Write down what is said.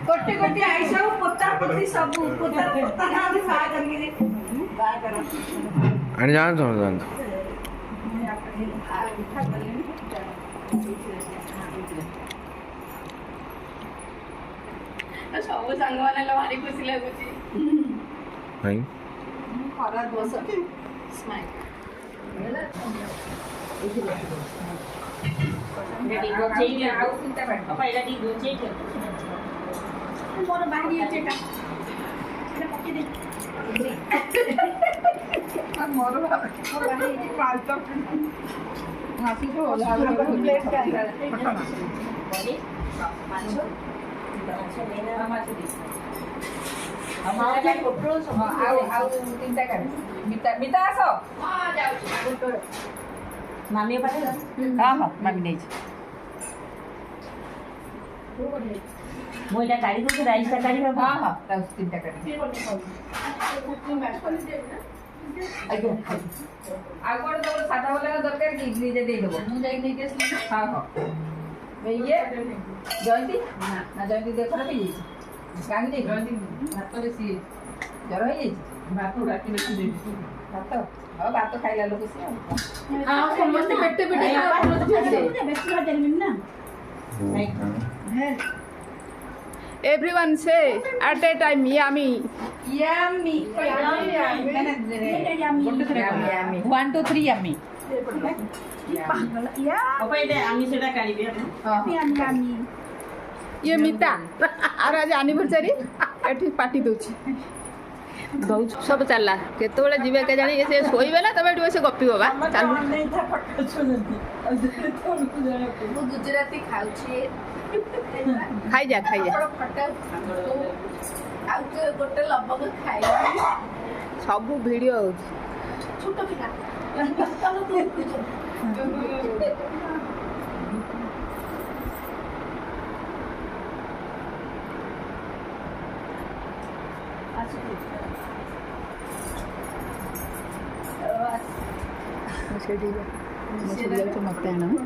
कोटी कोटी आइसा पोता पोती सब पोता पोता खाली बा करके बा कर आणि जान ସବୁ ସାଙ୍ଗମାନେ ଭାରି ଖୁସି ଲାଗୁଛି। ନାଇଁ ଖରା ଦୋଷ ସ୍ମାଇଲ୍ ମୋର ବାହାରି ଅଛି ଏଟା ପକେଇ ଦେ ମୋର ବାହାରି ଅଛି ପାଞ୍ଚ ହାସି ତ ପ୍ଲେଟ୍ मामी पाठे हाँ हाँ मामी नहीं मोइला काढी दो राइस ता काढी हाँ हाँ राइस तीनटा कर आगे आगोड़ तो सादा वाला का दरकार की इडली दे देबो मु जाई नहीं केस हाँ हाँ ये जल्दी ना जल्दी देखो ना भी कांग दे जल्दी भात रे सी जर हो जाई भात राती में दे भात हां भात खाइला लोग से हां समस्त पेटे पेटे बेस्ट बात है ना Everyone say at a time yummy. yummy Yummy. 1 2 3 yummy. ये मिता और आज एनिवर्सरी एठी पार्टी दोची सब चलला केतबेले जीवे के जानी से सोइबे ना तबे एठी से गप्पी बाबा चालू गुजराती खाउछी खाई जा गोटे लबक खाई सब वीडियो छोट पिला मत